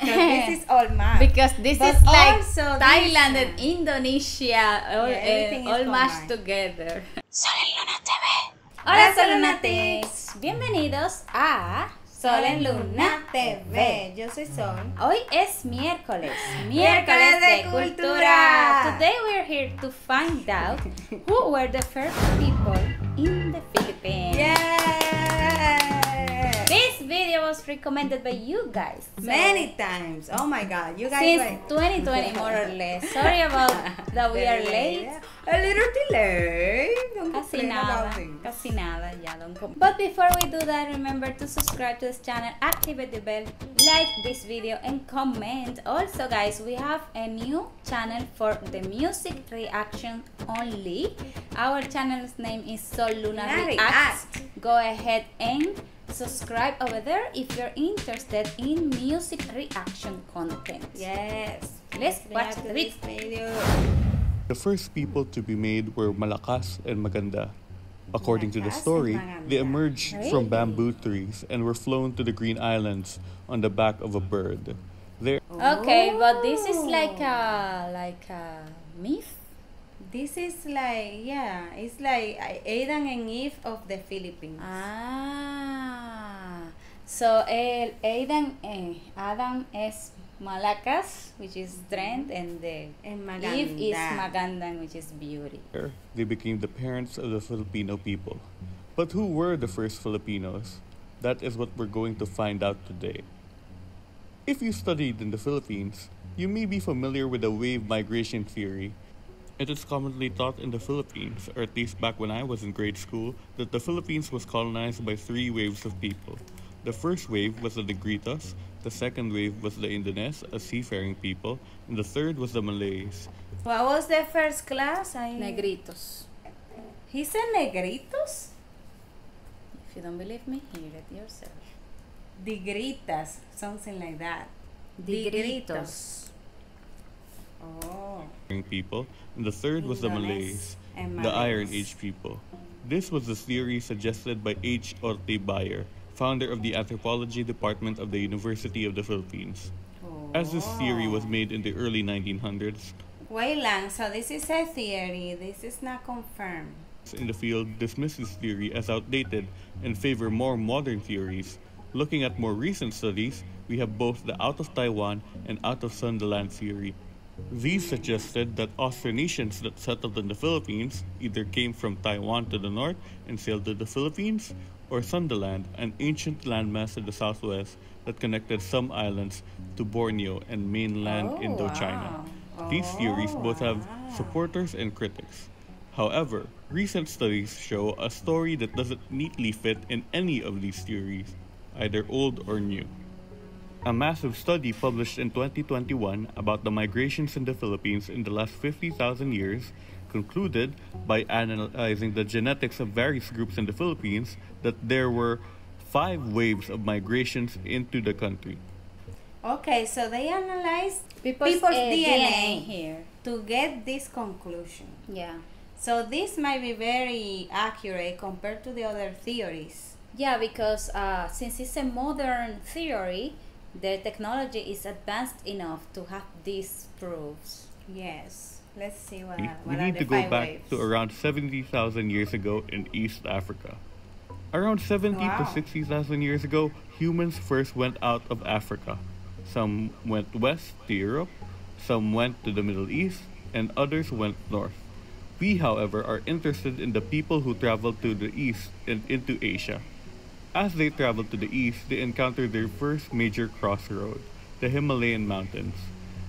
This is all mashed. Because this But is like also Thailand this, and Indonesia everything is all mashed combined. together. Sol en Luna TV. Hola Solunatics, bienvenidos a Sol en Luna TV. Yo soy Sol. Hoy es miércoles de cultura. Today we're here to find out who were the first people in the Philippines. Yeah! This video was recommended by you guys. So Many times. Oh my god, you guys since like 2020 more or less. Sorry about that we are late. A little delay. Don't Casi complain nada, about things. casi nada, yeah, don't come. But before we do that, remember to subscribe to this channel, activate the bell, like this video, and comment. Also, guys, we have a new channel for the music reaction only. Our channel's name is Sol Luna Reacts. Go ahead and subscribe over there if you're interested in music reaction content. Yes. Let's watch React the to this video. The first people to be made were Malakas and Maganda. According to the Malakas story, and Maganda. they emerged Really? from bamboo trees and were flown to the Green Islands on the back of a bird. There, Okay, but this is like a myth. This is like, yeah, it's like Adam and Eve of the Philippines. Ah, so Adam es Malakas, which is strength, and the And Eve is Maganda. Magandan, which is beauty. they became the parents of the Filipino people. But who were the first Filipinos? That is what we're going to find out today. If you studied in the Philippines, you may be familiar with the wave migration theory. It is commonly taught in the Philippines, or at least back when I was in grade school, that the Philippines was colonized by three waves of people. The first wave was the Negritos, the second wave was the Indones, a seafaring people, and the third was the Malays. What was the first class? Negritos. He said negritos? If you don't believe me, hear it yourself. Digritas, something like that. Digritos. Oh. People, and the third was the Malays, And the Iron Malays. Age people. This was the theory suggested by H. Orte Bayer, founder of the Anthropology Department of the University of the Philippines. As this theory was made in the early 1900s, Wait lang, so this is a theory, this is not confirmed. in the field dismiss this theory as outdated and favor more modern theories. Looking at more recent studies, we have both the out of Taiwan and out of Sundaland theory. These suggested that Austronesians that settled in the Philippines either came from Taiwan to the north and sailed to the Philippines, or Sundaland, an ancient landmass in the southwest that connected some islands to Borneo and mainland Indochina. Wow. These theories both have supporters and critics. However, recent studies show a story that doesn't neatly fit in any of these theories, either old or new. A massive study published in 2021 about the migrations in the Philippines in the last 50,000 years concluded, by analyzing the genetics of various groups in the Philippines, that there were 5 waves of migrations into the country. Okay, so they analyzed People's DNA here. to get this conclusion. Yeah. So this might be very accurate compared to the other theories. Yeah, because since it's a modern theory, the technology is advanced enough to have these proofs. Yes. Let's see what We are need the to go 5 back waves. to around 70,000 years ago in East Africa. Around 70 to Wow. 60,000 years ago, humans first went out of Africa. Some went west to Europe, some went to the Middle East, and others went north. We, however, are interested in the people who traveled to the east and into Asia. As they traveled to the east, they encountered their first major crossroad, the Himalayan mountains.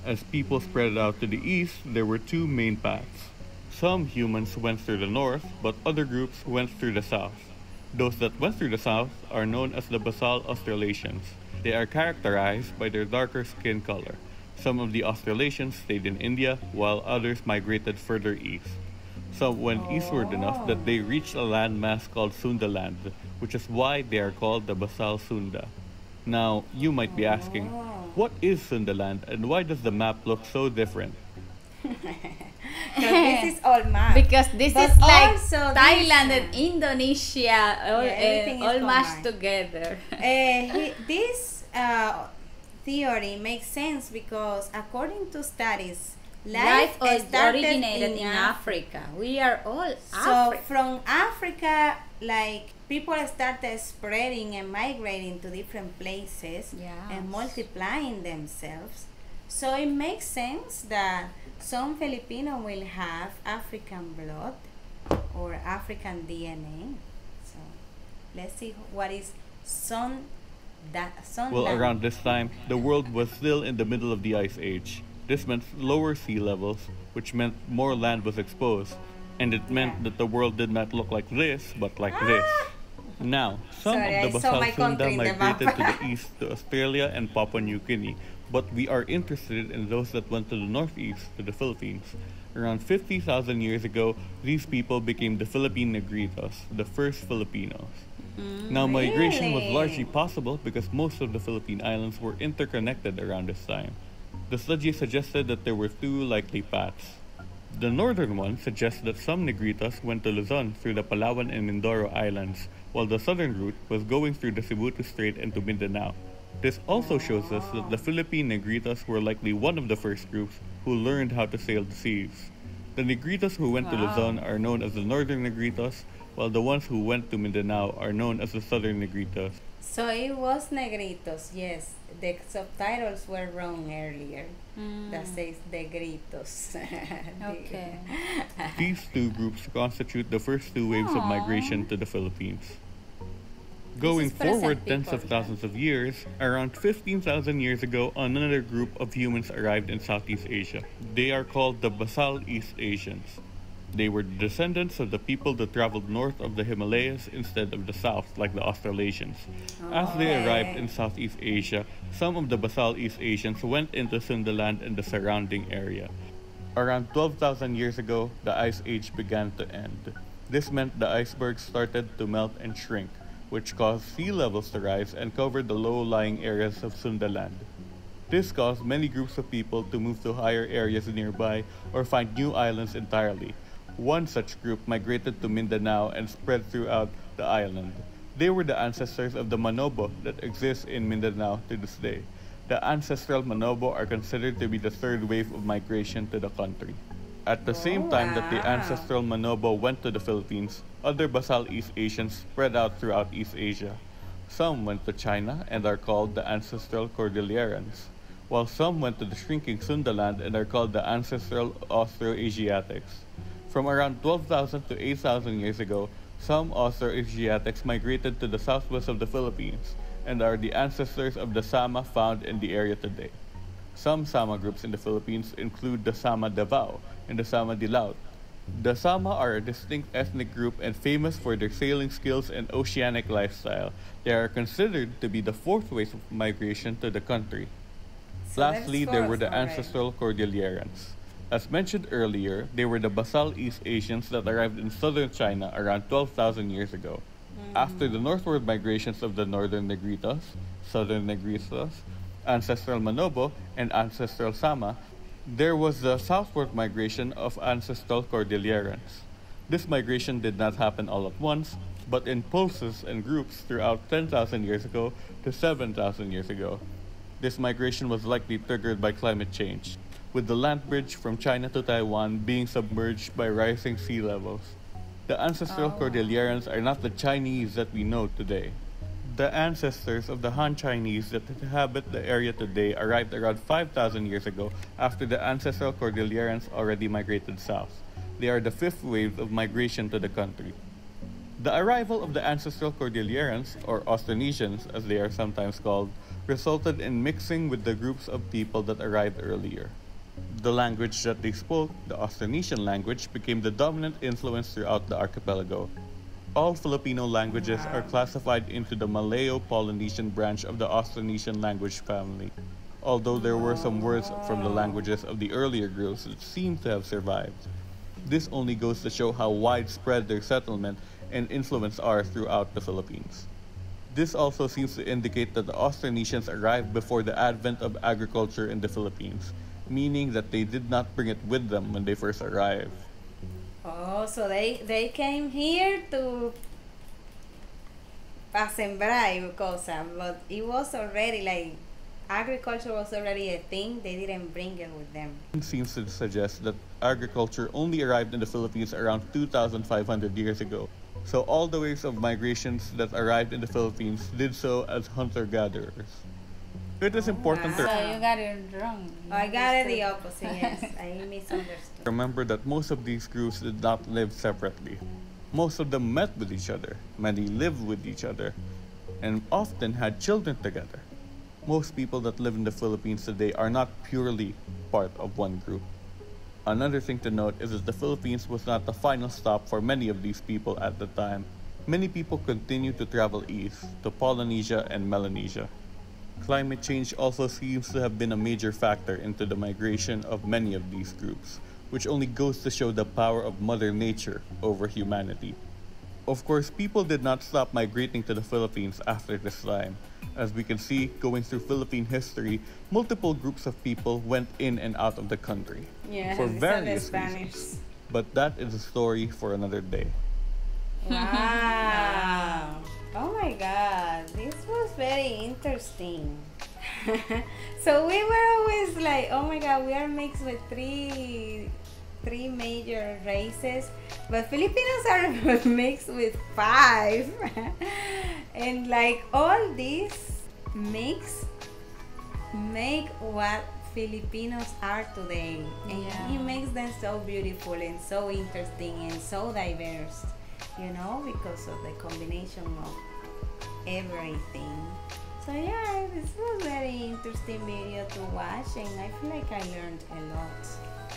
As people spread out to the east, there were 2 main paths. Some humans went through the north, but other groups went through the south. Those that went through the south are known as the basal Australasians. They are characterized by their darker skin color. Some of the Australasians stayed in India, while others migrated further east. Some went eastward enough that they reached a landmass called Sundaland, which is why they are called the Basal Sunda. Now, you might be asking, what is Sundaland and why does the map look so different? This is all mashed. Because this But is like also Thailand this, and Indonesia everything is all mashed combined. together. This theory makes sense because according to studies, Life started originated in Africa. We are all So African. from Africa, like people started spreading and migrating to different places and multiplying themselves. So it makes sense that some Filipino will have African blood or African DNA. So let's see what is Well, Sunland. around this time, the world was still in the middle of the Ice Age. This meant lower sea levels, which meant more land was exposed, and it meant that the world did not look like this, but like this. Now, some Sorry, of the I saw basal my Sunda country in the migrated map. to the east to Australia and Papua New Guinea, but we are interested in those that went to the northeast to the Philippines. Around 50,000 years ago, these people became the Philippine Negritos, the first Filipinos. Now, migration was largely Really? possible because most of the Philippine islands were interconnected around this time. The study suggested that there were two likely paths. The northern one suggests that some Negritos went to Luzon through the Palawan and Mindoro Islands, while the southern route was going through the Cebu Strait and to Mindanao. This also shows us that the Philippine Negritos were likely one of the first groups who learned how to sail the seas. The Negritos who went to Luzon are known as the Northern Negritos, while the ones who went to Mindanao are known as the Southern Negritos. So it was Negritos, yes. The subtitles were wrong earlier. That says Negritos. Okay. These two groups constitute the first two waves of migration to the Philippines. Going is present forward tens people, of thousands of years, around 15,000 years ago, another group of humans arrived in Southeast Asia. They are called the Basal East Asians. They were descendants of the people that traveled north of the Himalayas instead of the south, like the Australasians. As they arrived in Southeast Asia, some of the Basal East Asians went into Sundaland and the surrounding area. Around 12,000 years ago, the Ice Age began to end. This meant the icebergs started to melt and shrink, which caused sea levels to rise and covered the low-lying areas of Sundaland. This caused many groups of people to move to higher areas nearby or find new islands entirely. One such group migrated to Mindanao and spread throughout the island. They were the ancestors of the Manobo that exists in Mindanao to this day. The ancestral Manobo are considered to be the third wave of migration to the country. At the same time that the Wow. ancestral Manobo went to the Philippines, other Basal East Asians spread out throughout East Asia. Some went to China and are called the ancestral Cordillerans, while some went to the shrinking Sundaland and are called the ancestral Austroasiatics. From around 12,000 to 8,000 years ago, some Austroasiatics migrated to the southwest of the Philippines and are the ancestors of the Sama found in the area today. Some Sama groups in the Philippines include the Sama Davao and the Sama Dilaut. The Sama are a distinct ethnic group and famous for their sailing skills and oceanic lifestyle. They are considered to be the fourth wave of migration to the country. So Lastly, that's there were fourth the already. ancestral Cordillerans. As mentioned earlier, they were the Basal East Asians that arrived in southern China around 12,000 years ago. After the northward migrations of the northern Negritos, southern Negritos, ancestral Manobo, and ancestral Sama, there was the southward migration of ancestral Cordillerans. This migration did not happen all at once, but in pulses and groups throughout 10,000 years ago to 7,000 years ago. This migration was likely triggered by climate change, with the land bridge from China to Taiwan being submerged by rising sea levels. The ancestral Cordillerans are not the Chinese that we know today. The ancestors of the Han Chinese that inhabit the area today arrived around 5,000 years ago after the ancestral Cordillerans already migrated south. They are the fifth wave of migration to the country. The arrival of the ancestral Cordillerans, or Austronesians as they are sometimes called, resulted in mixing with the groups of people that arrived earlier. The language that they spoke, the Austronesian language, became the dominant influence throughout the archipelago. All Filipino languages are classified into the Malayo-Polynesian branch of the Austronesian language family, although there were some words from the languages of the earlier groups that seem to have survived. This only goes to show how widespread their settlement and influence are throughout the Philippines. This also seems to indicate that the Austronesians arrived before the advent of agriculture in the Philippines, meaning that they did not bring it with them when they first arrived. Oh, so they came here to pa sembrar y cosa, but it was already like agriculture was already a thing, they didn't bring it with them. Seems to suggest that agriculture only arrived in the Philippines around 2,500 years ago. So all the waves of migrations that arrived in the Philippines did so as hunter-gatherers. It is important to So you got it wrong. Oh, I got it the opposite, yes. I misunderstood. remember that most of these groups did not live separately. Most of them met with each other, many lived with each other, and often had children together. Most people that live in the Philippines today are not purely part of one group. Another thing to note is that the Philippines was not the final stop for many of these people at the time. Many people continued to travel east, to Polynesia and Melanesia. Climate change also seems to have been a major factor into the migration of many of these groups, which only goes to show the power of Mother Nature over humanity. Of course, people did not stop migrating to the Philippines after this time. As we can see, going through Philippine history, multiple groups of people went in and out of the country for various reasons. But that is a story for another day. Wow. Oh my god, this was very interesting. So we were always like, oh my god, we are mixed with three major races, but Filipinos are mixed with 5. And like all these mix make what Filipinos are today, and it makes them so beautiful and so interesting and so diverse, you know, because of the combination of everything. So yeah, this was a very interesting video to watch, and I feel like I learned a lot.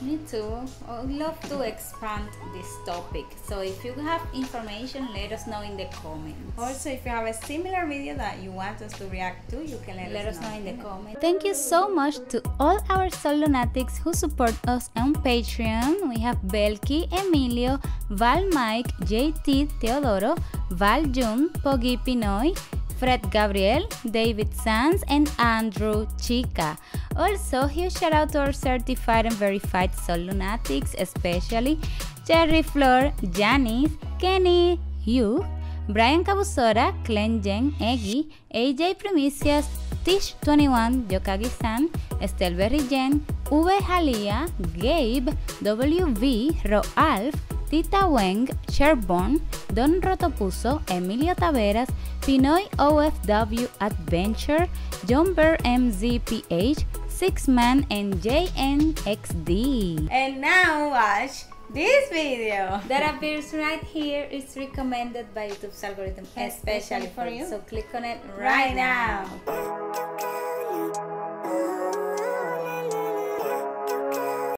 Me too. I would love to expand this topic. So if you have information, let us know in the comments. Also, if you have a similar video that you want us to react to, you can let us know in the comments. Thank you so much to all our Soul Lunatics who support us on Patreon. We have Belki, Emilio, Val Mike, JT, Teodoro, Val Jun, Pogi Pinoy, Fred Gabriel, David Sanz, and Andrew Chica. Also, huge shout out to our certified and verified Soul Lunatics, especially Cherry Flor, Janice, Kenny, Hugh, Brian Cabusora, Clenjen, Eggy, AJ Primicias, Tish21, Yokagi-san, Estel Berrijen, V Halia, Gabe, WV, Roalf, Tita Weng, Sherborne, Don Rotopuso, Emilio Taveras, Pinoy OFW Adventure, John Bear MZPH, Sixman, and JNXD. And now watch this video that appears right here. Is recommended by YouTube's algorithm, especially for you. So click on it right now.